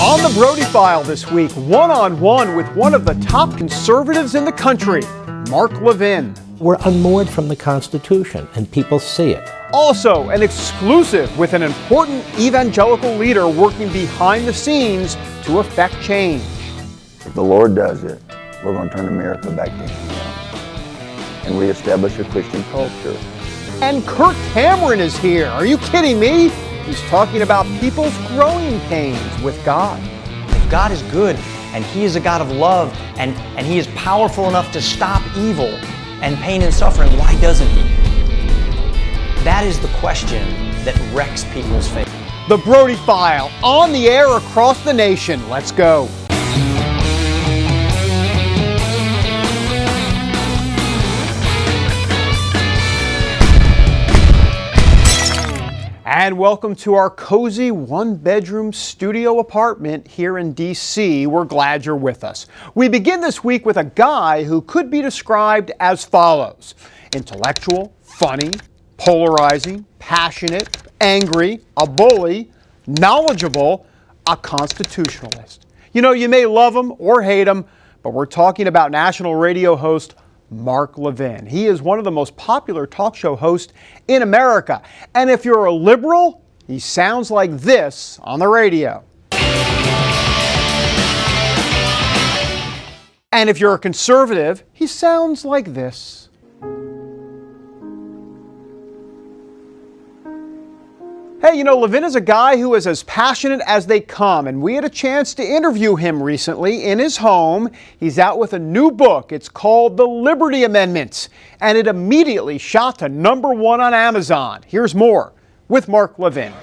On the Brody File this week, one-on-one with one of the top conservatives in the country, Mark Levin. We're unmoored from the Constitution, and people see it. Also, an exclusive with an important evangelical leader working behind the scenes to effect change. If the Lord does it, we're going to turn America back to Him and reestablish a Christian culture. And Kirk Cameron is here. Are you kidding me? He's talking about people's growing pains with God. If God is good, and He is a God of love, and He is powerful enough to stop evil and pain and suffering, why doesn't He? That is the question that wrecks people's faith. The Brody File, on the air across the nation. Let's go. And welcome to our cozy one-bedroom studio apartment here in D.C. We're glad you're with us. We begin this week with a guy who could be described as follows: intellectual, funny, polarizing, passionate, angry, a bully, knowledgeable, a constitutionalist. You know, you may love him or hate him, but we're talking about national radio host Mark Levin. He is one of the most popular talk show hosts in America. And if you're a liberal, he sounds like this on the radio. And if you're a conservative, he sounds like this. Hey, you know, Levin is a guy who is as passionate as they come, and we had a chance to interview him recently in his home. He's out with a new book. It's called The Liberty Amendments, and it immediately shot to #1 on Amazon. Here's more with Mark Levin.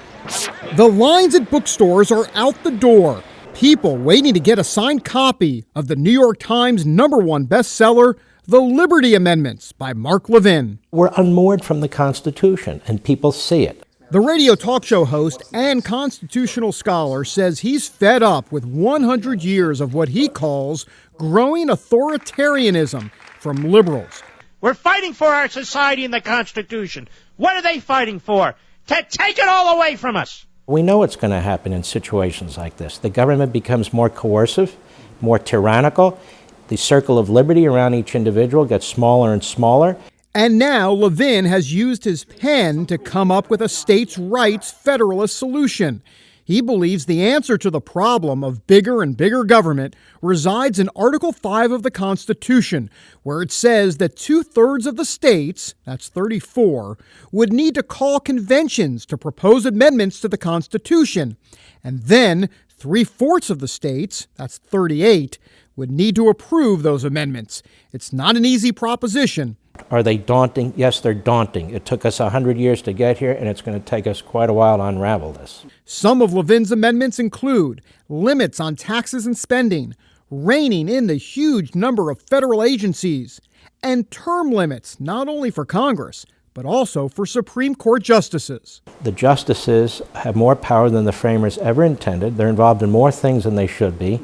The lines at bookstores are out the door. People waiting to get a signed copy of the New York Times #1 bestseller, The Liberty Amendments by Mark Levin. We're unmoored from the Constitution, and people see it. The radio talk show host and constitutional scholar says he's fed up with 100 years of what he calls growing authoritarianism from liberals. We're fighting for our society and the Constitution. What are they fighting for? To take it all away from us. We know what's going to happen in situations like this. The government becomes more coercive, more tyrannical. The circle of liberty around each individual gets smaller and smaller. And now Levin has used his pen to come up with a states' rights federalist solution. He believes the answer to the problem of bigger and bigger government resides in Article 5 of the Constitution, where it says that 2/3 of the states, that's 34, would need to call conventions to propose amendments to the Constitution. And then 3/4 of the states, that's 38, would need to approve those amendments. It's not an easy proposition. Are they daunting? Yes, they're daunting. It took us 100 years to get here, and it's going to take us quite a while to unravel this. Some of Levin's amendments include limits on taxes and spending, reining in the huge number of federal agencies, and term limits not only for Congress, but also for Supreme Court justices. The justices have more power than the framers ever intended. They're involved in more things than they should be,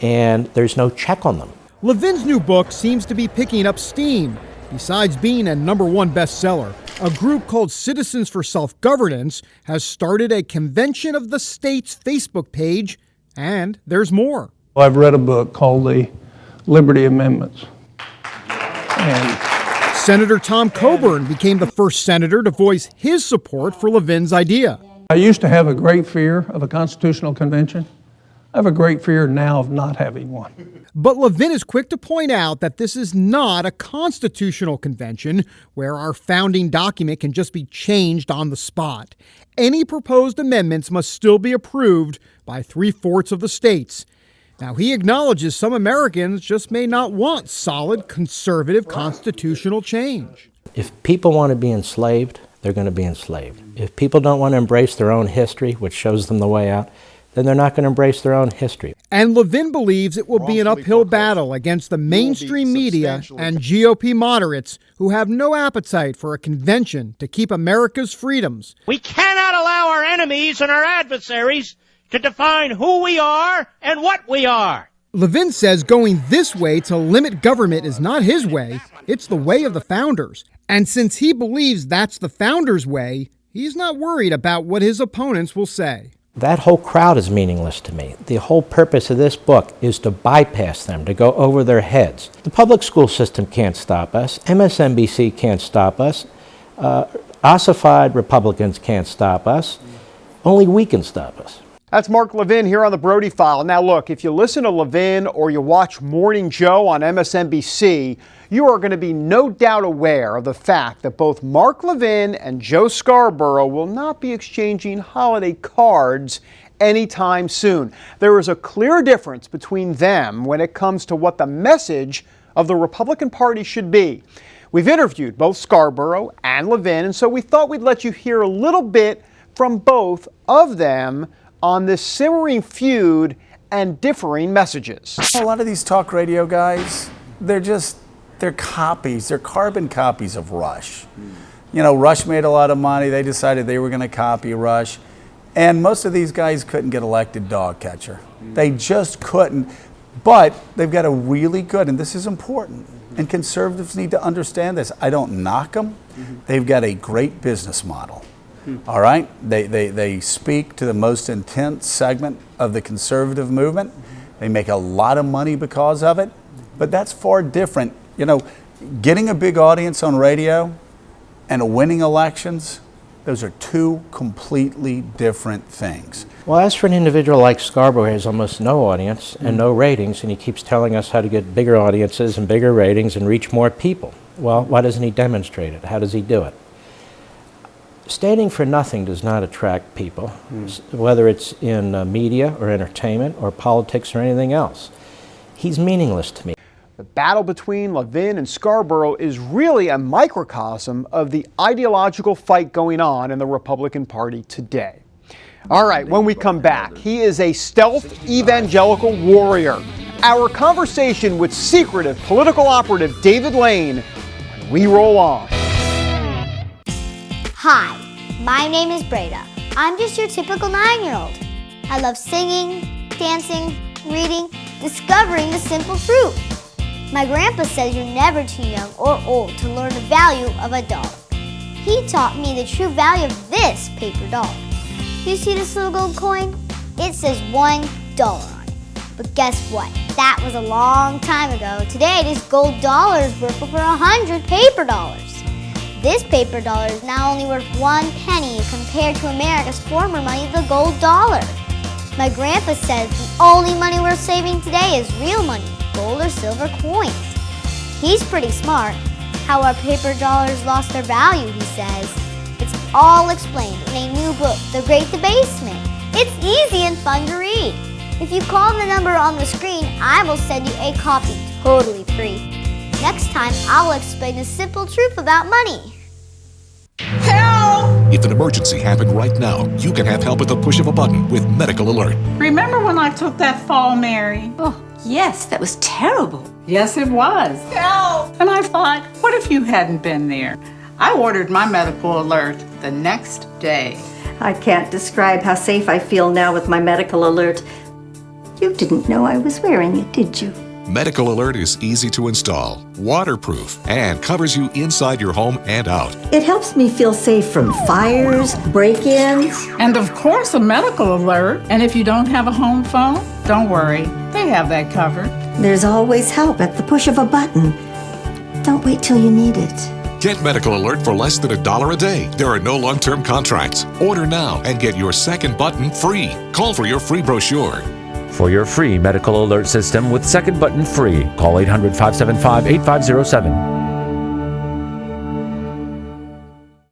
and there's no check on them. Levin's new book seems to be picking up steam. Besides being a #1 bestseller, a group called Citizens for Self-Governance has started a Convention of the States Facebook page, and there's more. I've read a book called The Liberty Amendments. And Senator Tom Coburn became the first senator to voice his support for Levin's idea. I used to have a great fear of a constitutional convention. I have a great fear now of not having one. But Levin is quick to point out that this is not a constitutional convention where our founding document can just be changed on the spot. Any proposed amendments must still be approved by 3/4 of the states. Now, he acknowledges some Americans just may not want solid conservative constitutional change. If people want to be enslaved, they're going to be enslaved. If people don't want to embrace their own history, which shows them the way out, then they're not going to embrace their own history. And Levin believes it will be an uphill battle against the mainstream media and GOP moderates who have no appetite for a convention to keep America's freedoms. We cannot allow our enemies and our adversaries to define who we are and what we are. Levin says going this way to limit government is not his way, it's the way of the founders. And since he believes that's the founders' way, he's not worried about what his opponents will say. That whole crowd is meaningless to me. The whole purpose of this book is to bypass them, to go over their heads. The public school system can't stop us. MSNBC can't stop us. Ossified Republicans can't stop us. Only we can stop us. That's Mark Levin here on the Brody File. Now look, if you listen to Levin or you watch Morning Joe on MSNBC, you are going to be no doubt aware of the fact that both Mark Levin and Joe Scarborough will not be exchanging holiday cards anytime soon. There is a clear difference between them when it comes to what the message of the Republican Party should be. We've interviewed both Scarborough and Levin, and so we thought we'd let you hear a little bit from both of them on this simmering feud and differing messages. A lot of these talk radio guys, they're copies, they're carbon copies of Rush. You know, Rush made a lot of money, they decided they were going to copy Rush, and most of these guys couldn't get elected dog catcher. They just couldn't, but they've got a really good, and this is important, and conservatives need to understand this. I don't knock them, they've got a great business model. All right, they speak to the most intense segment of the conservative movement. They make a lot of money because of it, but that's far different. You know, getting a big audience on radio and winning elections, those are two completely different things. Well, as for an individual like Scarborough, he has almost no audience and no ratings, and he keeps telling us how to get bigger audiences and bigger ratings and reach more people. Well, why doesn't he demonstrate it? How does he do it? Standing for nothing does not attract people, whether it's in media or entertainment or politics or anything else. He's meaningless to me. The battle between Levin and Scarborough is really a microcosm of the ideological fight going on in the Republican Party today. All right, when we come back, he is a stealth evangelical warrior. Our conversation with secretive political operative David Lane when we roll on. Hi, my name is Breda. I'm just your typical 9-year-old. I love singing, dancing, reading, discovering the simple truth. My grandpa says you're never too young or old to learn the value of a dollar. He taught me the true value of this paper dollar. You see this little gold coin? It says $1 on it. But guess what? That was a long time ago. Today, this gold dollar is worth over 100 paper dollars. This paper dollar is now only worth 1 penny compared to America's former money, the gold dollar. My grandpa says the only money worth saving today is real money, gold or silver coins. He's pretty smart. How our paper dollars lost their value, he says. It's all explained in a new book, The Great Debasement. It's easy and fun to read. If you call the number on the screen, I will send you a copy totally free. Next time, I'll explain the simple truth about money. Help! If an emergency happened right now, you can have help at the push of a button with Medical Alert. Remember when I took that fall, Mary? Oh, yes, that was terrible. Yes, it was. Help! And I thought, what if you hadn't been there? I ordered my Medical Alert the next day. I can't describe how safe I feel now with my Medical Alert. You didn't know I was wearing it, did you? Medical Alert is easy to install, waterproof, and covers you inside your home and out. It helps me feel safe from fires, break-ins. And of course, a Medical Alert. And if you don't have a home phone, don't worry. They have that covered. There's always help at the push of a button. Don't wait till you need it. Get Medical Alert for less than $1 a day. There are no long-term contracts. Order now and get your second button free. Call for your free brochure. For your free Medical Alert system with second button free, call 800-575-8507.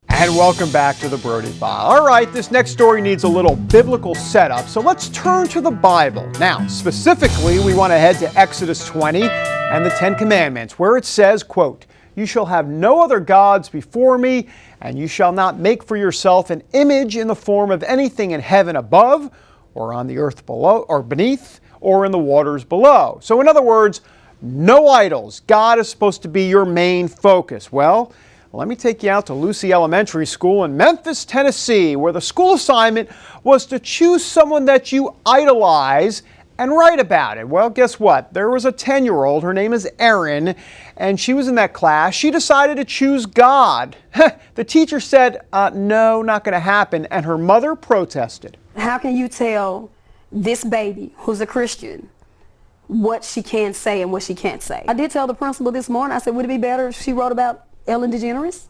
And welcome back to the Brody File. All right, this next story needs a little biblical setup, so let's turn to the Bible. Now, specifically, we want to head to Exodus 20 and the 10 Commandments, where it says, quote, "You shall have no other gods before me, and you shall not make for yourself an image in the form of anything in heaven above, or on the earth below, or beneath, or in the waters below." So in other words, no idols. God is supposed to be your main focus. Well, let me take you out to Lucy Elementary School in Memphis, Tennessee, where the school assignment was to choose someone that you idolize and write about it. Well, guess what? There was a 10-year-old, her name is Erin, and she was in that class. She decided to choose God. The teacher said, no, not going to happen, and her mother protested. How can you tell this baby who's a Christian what she can say and what she can't say? I did tell the principal this morning, I said, would it be better if she wrote about Ellen DeGeneres?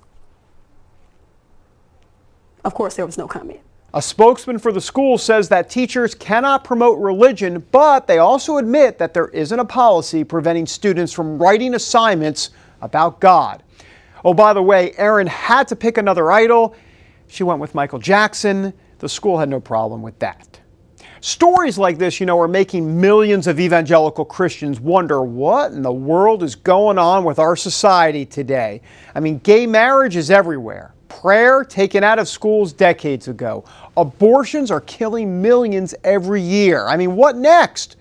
Of course, there was no comment. A spokesman for the school says that teachers cannot promote religion, but they also admit that there isn't a policy preventing students from writing assignments about God. Oh, by the way, Erin had to pick another idol. She went with Michael Jackson. The school had no problem with that. Stories like this, are making millions of evangelical Christians wonder what in the world is going on with our society today. I mean, gay marriage is everywhere. Prayer taken out of schools decades ago. Abortions are killing millions every year. I mean, what next?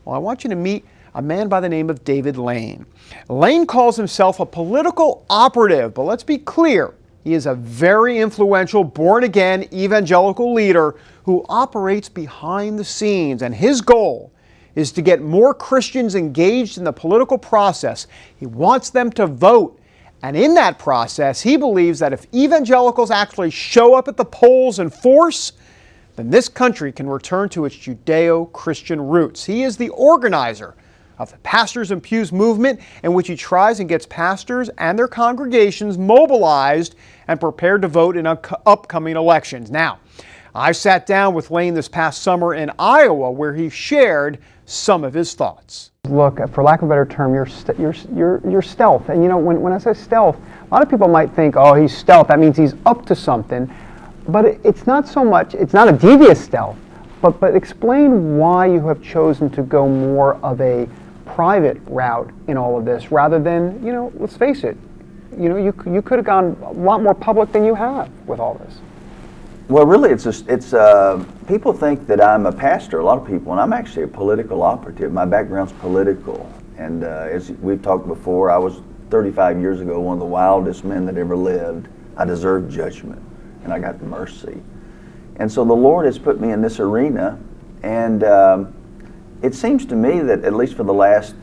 Well, I want you to meet a man by the name of David Lane. Lane calls himself a political operative, but let's be clear. He is a very influential, born-again evangelical leader who operates behind the scenes, and his goal is to get more Christians engaged in the political process. He wants them to vote. And in that process, he believes that if evangelicals actually show up at the polls in force, then this country can return to its Judeo-Christian roots. He is the organizer of the Pastors and Pews movement, in which he tries and gets pastors and their congregations mobilized and prepared to vote in upcoming elections. Now, I sat down with Lane this past summer in Iowa, where he shared some of his thoughts. Look, for lack of a better term, you're stealth. And when I say stealth, a lot of people might think, oh, he's stealth. That means he's up to something. But it's not so much, it's not a devious stealth. But explain why you have chosen to go more of a private route in all of this, rather than, let's face it, you could have gone a lot more public than you have with all this. Well, really, people think that I'm a pastor, a lot of people, and I'm actually a political operative. My background's political, and as we've talked before, I was 35 years ago one of the wildest men that ever lived. I deserved judgment, and I got mercy. And so the Lord has put me in this arena, and it seems to me that at least for the last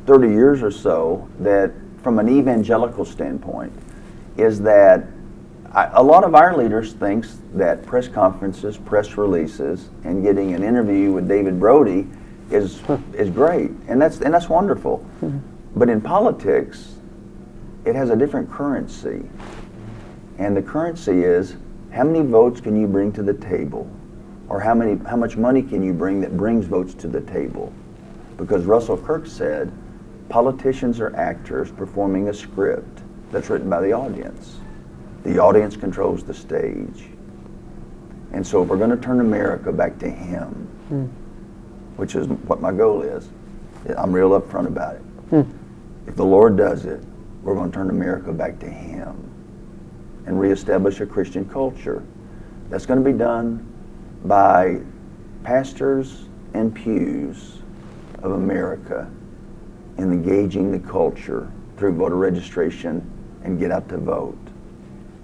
30 years or so, that from an evangelical standpoint, is that a lot of our leaders thinks that press conferences, press releases, and getting an interview with David Brody is great, and that's wonderful. Mm-hmm. But in politics, it has a different currency, and the currency is how many votes can you bring to the table, or how much money can you bring that brings votes to the table? Because Russell Kirk said, politicians are actors performing a script that's written by the audience. The audience controls the stage. And so if we're going to turn America back to him, which is what my goal is, I'm real upfront about it. If the Lord does it, we're going to turn America back to him and reestablish a Christian culture. That's going to be done by pastors and pews of America in engaging the culture through voter registration and get out to vote.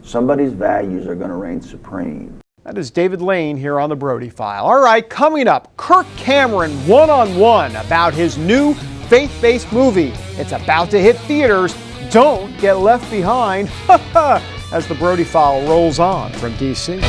Somebody's values are going to reign supreme. That is David Lane here on the Brody File. All right, coming up, Kirk Cameron one-on-one about his new faith-based movie. It's about to hit theaters. Don't get left behind as the Brody File rolls on from D.C.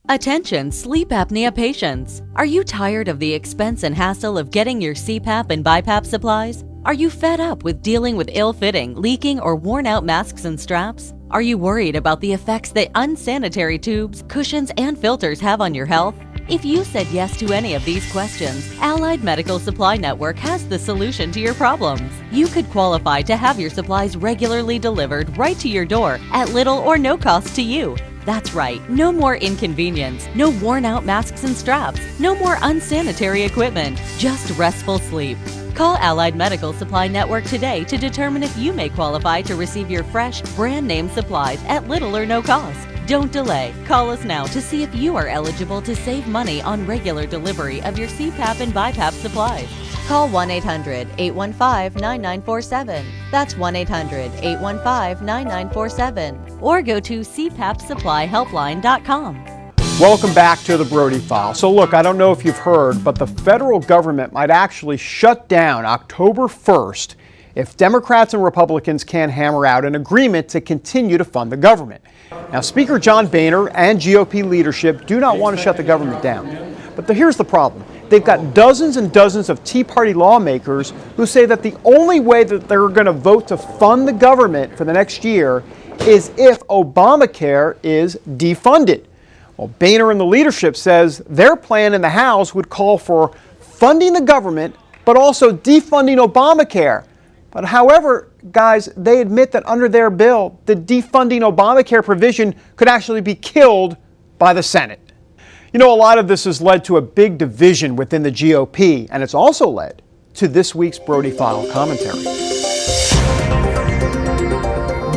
Attention sleep apnea patients. Are you tired of the expense and hassle of getting your CPAP and BiPAP supplies? Are you fed up with dealing with ill-fitting, leaking, or worn-out masks and straps? Are you worried about the effects that unsanitary tubes, cushions, and filters have on your health? If you said yes to any of these questions, Allied Medical Supply Network has the solution to your problems. You could qualify to have your supplies regularly delivered right to your door at little or no cost to you. That's right, no more inconvenience, no worn-out masks and straps, no more unsanitary equipment, just restful sleep. Call Allied Medical Supply Network today to determine if you may qualify to receive your fresh, brand-name supplies at little or no cost. Don't delay. Call us now to see if you are eligible to save money on regular delivery of your CPAP and BiPAP supplies. Call 1-800-815-9947. That's 1-800-815-9947. Or go to cpapsupplyhelpline.com. Welcome back to the Brody File. So look, I don't know if you've heard, but the federal government might actually shut down October 1st if Democrats and Republicans can't hammer out an agreement to continue to fund the government. Now, Speaker John Boehner and GOP leadership do not want to shut the government down. But here's the problem. They've got dozens and dozens of Tea Party lawmakers who say that the only way that they're going to vote to fund the government for the next year is if Obamacare is defunded. Well, Boehner and the leadership says their plan in the House would call for funding the government, but also defunding Obamacare. But however, guys, they admit that under their bill, the defunding Obamacare provision could actually be killed by the Senate. You know, a lot of this has led to a big division within the GOP, and it's also led to this week's Brody File commentary.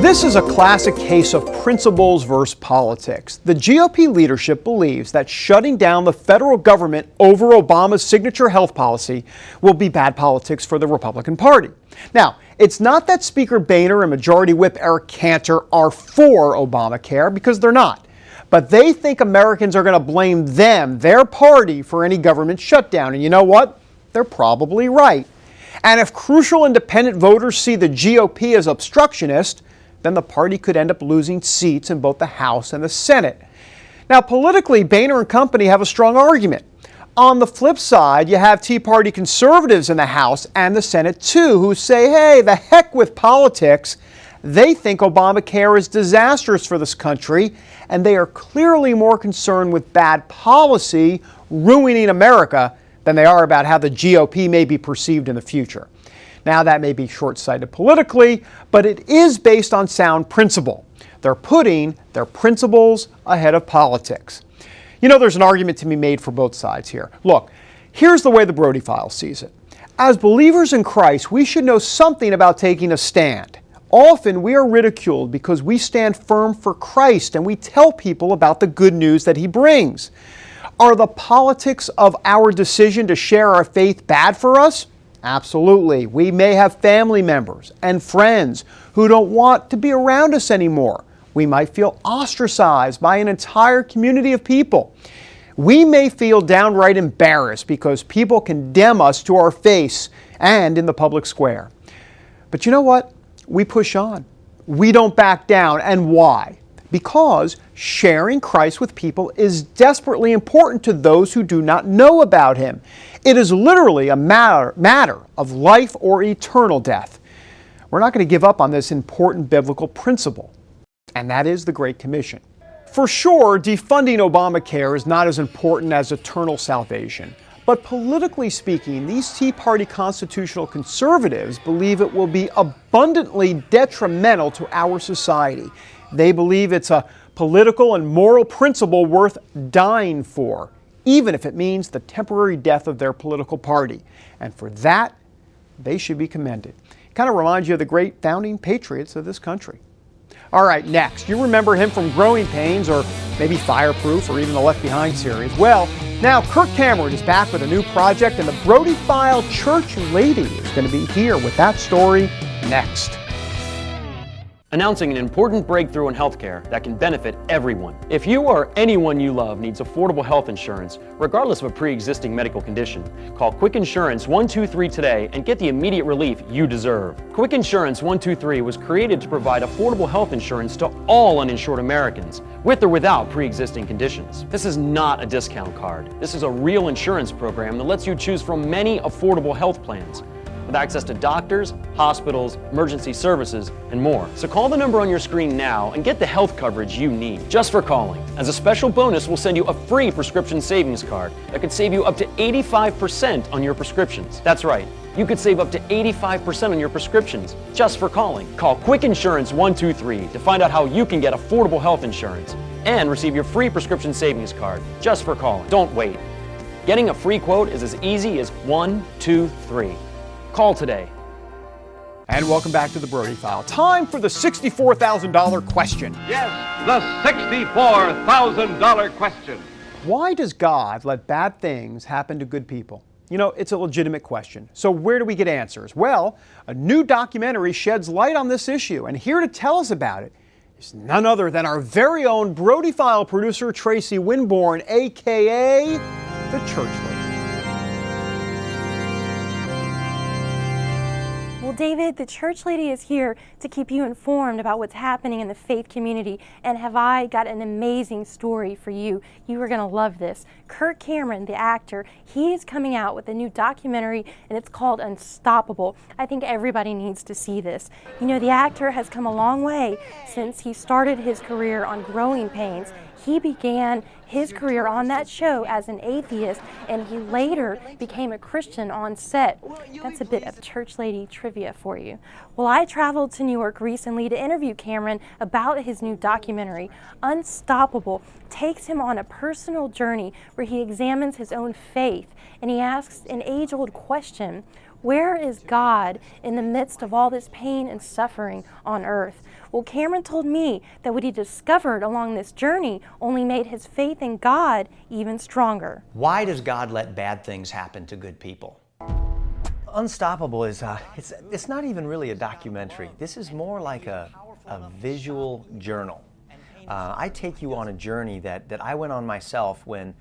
This is a classic case of principles versus politics. The GOP leadership believes that shutting down the federal government over Obama's signature health policy will be bad politics for the Republican Party. Now, it's not that Speaker Boehner and Majority Whip Eric Cantor are for Obamacare, because they're not. But they think Americans are going to blame them, their party, for any government shutdown. And you know what? They're probably right. And if crucial independent voters see the GOP as obstructionist, then the party could end up losing seats in both the House and the Senate. Now, politically, Boehner and company have a strong argument. On the flip side, you have Tea Party conservatives in the House and the Senate too, who say, hey, the heck with politics. They think Obamacare is disastrous for this country, and they are clearly more concerned with bad policy ruining America than they are about how the GOP may be perceived in the future. Now, that may be short-sighted politically, but it is based on sound principle. They're putting their principles ahead of politics. You know, there's an argument to be made for both sides here. Look, here's the way the Brody File sees it. As believers in Christ, we should know something about taking a stand. Often we are ridiculed because we stand firm for Christ and we tell people about the good news that He brings. Are the politics of our decision to share our faith bad for us? Absolutely. We may have family members and friends who don't want to be around us anymore. We might feel ostracized by an entire community of people. We may feel downright embarrassed because people condemn us to our face and in the public square. But you know what? We push on. We don't back down. And why? Because sharing Christ with people is desperately important to those who do not know about Him. It is literally a matter of life or eternal death. We're not going to give up on this important biblical principle, and that is the Great Commission. For sure, defunding Obamacare is not as important as eternal salvation. But politically speaking, these Tea Party constitutional conservatives believe it will be abundantly detrimental to our society. They believe it's a political and moral principle worth dying for, even if it means the temporary death of their political party. And for that, they should be commended. It kind of reminds you of the great founding patriots of this country. All right, next, you remember him from Growing Pains or maybe Fireproof or even the Left Behind series. Well, now Kirk Cameron is back with a new project, and the Brody File Church Lady is going to be here with that story next. Announcing an important breakthrough in healthcare that can benefit everyone. If you or anyone you love needs affordable health insurance, regardless of a pre-existing medical condition, call Quick Insurance 123 today and get the immediate relief you deserve. Quick Insurance 123 was created to provide affordable health insurance to all uninsured Americans, with or without pre-existing conditions. This is not a discount card. This is a real insurance program that lets you choose from many affordable health plans, with access to doctors, hospitals, emergency services, and more. So call the number on your screen now and get the health coverage you need, just for calling. As a special bonus, we'll send you a free prescription savings card that could save you up to 85% on your prescriptions. That's right, you could save up to 85% on your prescriptions just for calling. Call Quick Insurance 123 to find out how you can get affordable health insurance and receive your free prescription savings card just for calling. Don't wait. Getting a free quote is as easy as 1, 2, 3. Call today. And welcome back to the Brody File. Time for the $64,000 question. Yes, the $64,000 question. Why does God let bad things happen to good people? You know, it's a legitimate question. So where do we get answers? Well, a new documentary sheds light on this issue, and here to tell us about it is none other than our very own Brody File producer, Tracy Winborn, a.k.a. the Church Lady. Well, David, the church lady is here to keep you informed about what's happening in the faith community. And have I got an amazing story for you. You are going to love this. Kirk Cameron, the actor, he is coming out with a new documentary, and it's called Unstoppable. I think everybody needs to see this. You know, the actor has come a long way since he started his career on Growing Pains. He began his career on that show as an atheist, and he later became a Christian on set. That's a bit of church lady trivia for you. Well, I traveled to New York recently to interview Cameron about his new documentary. Unstoppable takes him on a personal journey where he examines his own faith, and he asks an age-old question: where is God in the midst of all this pain and suffering on earth? Well, Cameron told me that what he discovered along this journey only made his faith in God even stronger. Why does God let bad things happen to good people? Unstoppable is, it's not even really a documentary. This is more like a visual journal. I take you on a journey that I went on myself when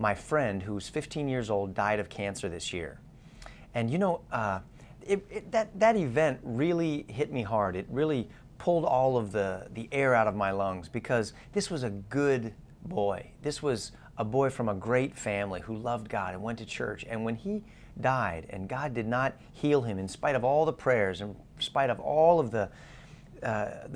my friend, who's 15 years old, died of cancer this year. And you know, that event really hit me hard. It really pulled all of the air out of my lungs, because this was a good boy. This was a boy from a great family who loved God and went to church. And when he died and God did not heal him, in spite of all the prayers, in spite of all of the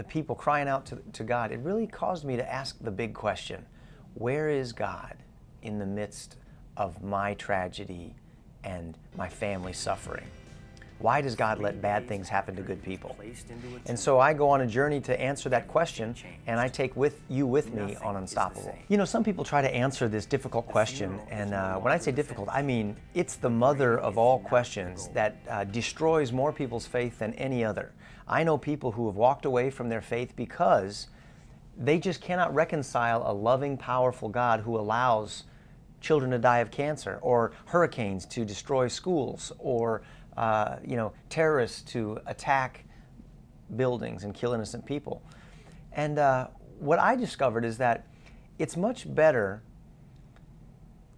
people crying out to God, it really caused me to ask the big question: where is God in the midst of my tragedy and my family suffering? Why does God let bad things happen to good people? And so I go on a journey to answer that question, and I take you with me on Unstoppable. You know, some people try to answer this difficult question, and when I say difficult, I mean it's the mother of all questions that destroys more people's faith than any other. I know people who have walked away from their faith because they just cannot reconcile a loving, powerful God who allows children to die of cancer, or hurricanes to destroy schools, or terrorists to attack buildings and kill innocent people. And what I discovered is that it's much better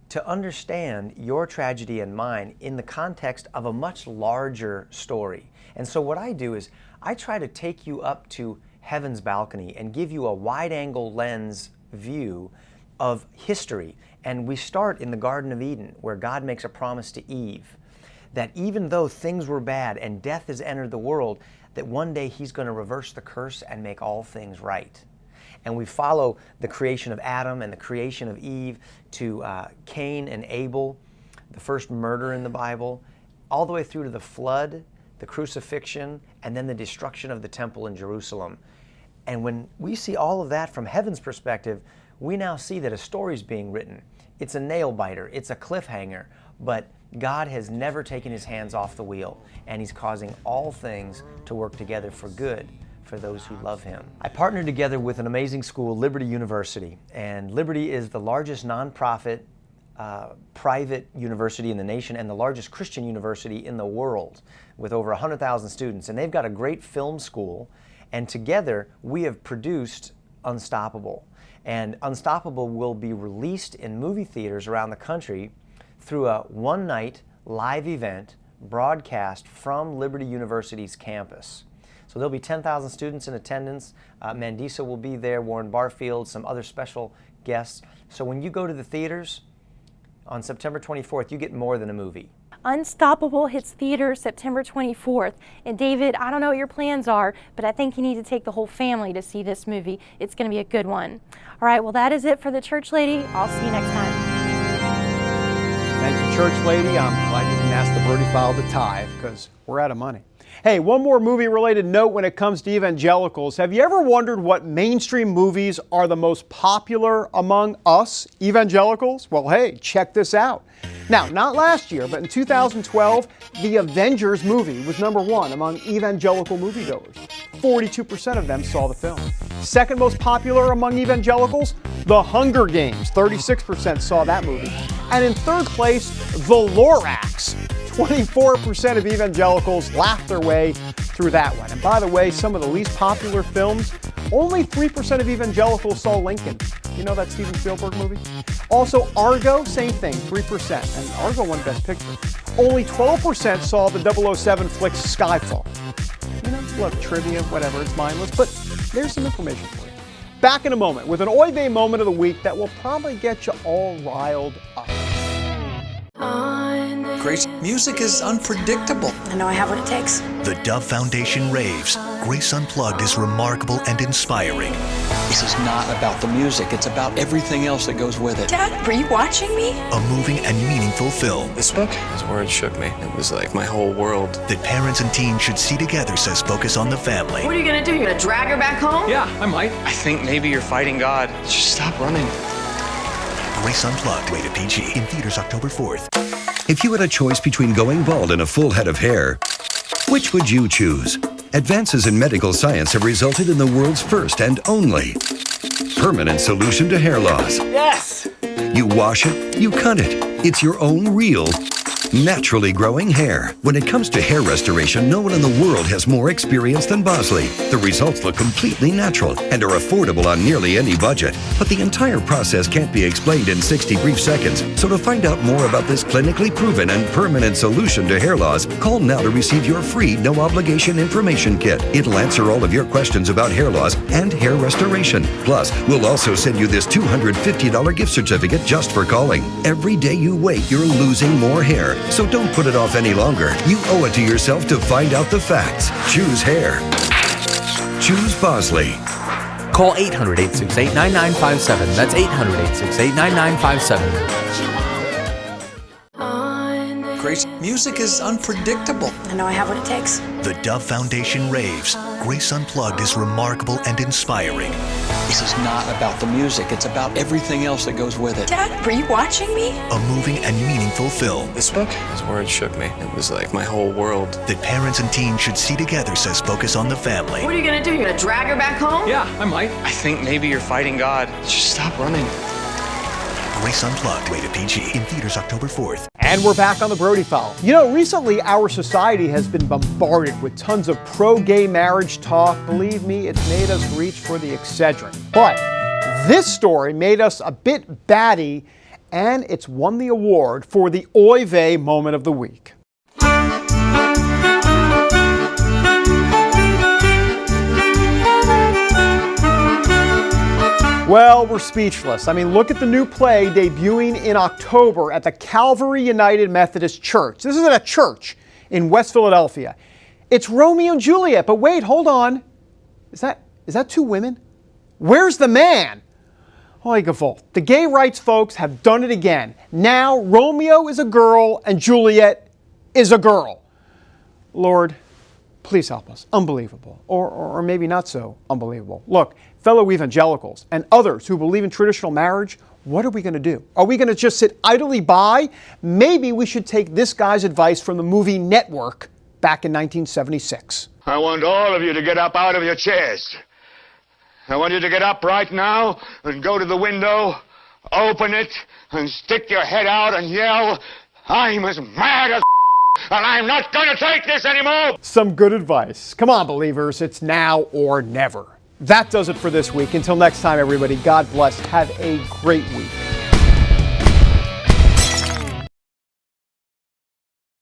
to understand your tragedy and mine in the context of a much larger story. And so what I do is I try to take you up to heaven's balcony and give you a wide-angle lens view of history. And we start in the Garden of Eden, where God makes a promise to Eve that even though things were bad and death has entered the world, that one day He's going to reverse the curse and make all things right. And we follow the creation of Adam and the creation of Eve to Cain and Abel, the first murder in the Bible, all the way through to the flood, the crucifixion, and then the destruction of the temple in Jerusalem. And when we see all of that from heaven's perspective, we now see that a story is being written. It's a nail-biter, it's a cliffhanger, but God has never taken His hands off the wheel, and He's causing all things to work together for good for those who love Him. I partnered together with an amazing school, Liberty University, and Liberty is the largest nonprofit private university in the nation and the largest Christian university in the world, with over 100,000 students. And they've got a great film school, and together we have produced Unstoppable. And Unstoppable will be released in movie theaters around the country through a one-night live event broadcast from Liberty University's campus. So there'll be 10,000 students in attendance. Mandisa will be there, Warren Barfield, some other special guests. So when you go to the theaters on September 24th, you get more than a movie. Unstoppable hits theaters September 24th. And David, I don't know what your plans are, but I think you need to take the whole family to see this movie. It's going to be a good one. All right, well, that is it for the Church Lady. I'll see you next time. Thank you, Church Lady. I'm glad you didn't ask the Brody File to tithe, because we're out of money. Hey, one more movie-related note when it comes to evangelicals. Have you ever wondered what mainstream movies are the most popular among us evangelicals? Well, hey, check this out. Now, not last year, but in 2012, the Avengers movie was #1 among evangelical moviegoers. 42% of them saw the film. Second most popular among evangelicals, The Hunger Games. 36% saw that movie. And in third place, The Lorax. 24% of evangelicals laughed their way through that one. And by the way, some of the least popular films, only 3% of evangelicals saw Lincoln. You know that Steven Spielberg movie? Also, Argo, same thing, 3%. And Argo won Best Picture. Only 12% saw the 007 flick Skyfall. look, trivia, whatever, it's mindless, but there's some information for you. Back in a moment with an Oy Vey moment of the week that will probably get you all riled up. Grace, music is unpredictable. I know I have what it takes. The Dove Foundation raves. Grace Unplugged is remarkable and inspiring. This is not about the music, it's about everything else that goes with it. Dad, were you watching me? A moving and meaningful film. This book, his words shook me. It was like my whole world. That parents and teens should see together, says Focus on the Family. What are you gonna do? You're gonna drag her back home? Yeah, I might. I think maybe you're fighting God. Just stop running. Grace Unplugged, rated PG, in theaters October 4th. If you had a choice between going bald and a full head of hair, which would you choose? Advances in medical science have resulted in the world's first and only permanent solution to hair loss. Yes! You wash it, you cut it. It's your own real, naturally growing hair. When it comes to hair restoration, no one in the world has more experience than Bosley. The results look completely natural and are affordable on nearly any budget. But the entire process can't be explained in 60 brief seconds. So to find out more about this clinically proven and permanent solution to hair loss, call now to receive your free no-obligation information kit. It'll answer all of your questions about hair loss and hair restoration. Plus, we'll also send you this $250 gift certificate just for calling. Every day you wait, you're losing more hair. So don't put it off any longer. You owe it to yourself to find out the facts. Choose hair. Choose Bosley. Call 800-868-9957. That's 800-868-9957. Grace, music is unpredictable. I know I have what it takes. The Dove Foundation raves. Grace Unplugged is remarkable and inspiring. This is not about the music, it's about everything else that goes with it. Dad, were you watching me? A moving and meaningful film. This book, his words shook me. It was like my whole world. That parents and teens should see together, says Focus on the Family. What are you gonna do? You're gonna drag her back home? Yeah, I might. I think maybe you're fighting God. Just stop running. Grace Unplugged, rated PG, in theaters October 4th. And we're back on the Brody File. You know, recently our society has been bombarded with tons of pro-gay marriage talk. Believe me, it's made us reach for the Excedrin. But this story made us a bit batty, and it's won the award for the Oy Vey moment of the week. Well, we're speechless. I mean, look at the new play debuting in October at the Calvary United Methodist Church. This is at a church in West Philadelphia. It's Romeo and Juliet, but wait, hold on. Is that two women? Where's the man? Holy Gewalt. The gay rights folks have done it again. Now Romeo is a girl and Juliet is a girl. Lord, please help us. Unbelievable. Or maybe not so unbelievable. Look, fellow evangelicals and others who believe in traditional marriage, what are we going to do? Are we going to just sit idly by? Maybe we should take this guy's advice from the movie Network back in 1976. I want all of you to get up out of your chairs. I want you to get up right now and go to the window, open it, and stick your head out and yell, "I'm as mad as and I'm not going to take this anymore!" Some good advice. Come on, believers, it's now or never. That does it for this week. Until next time, everybody, God bless. Have a great week.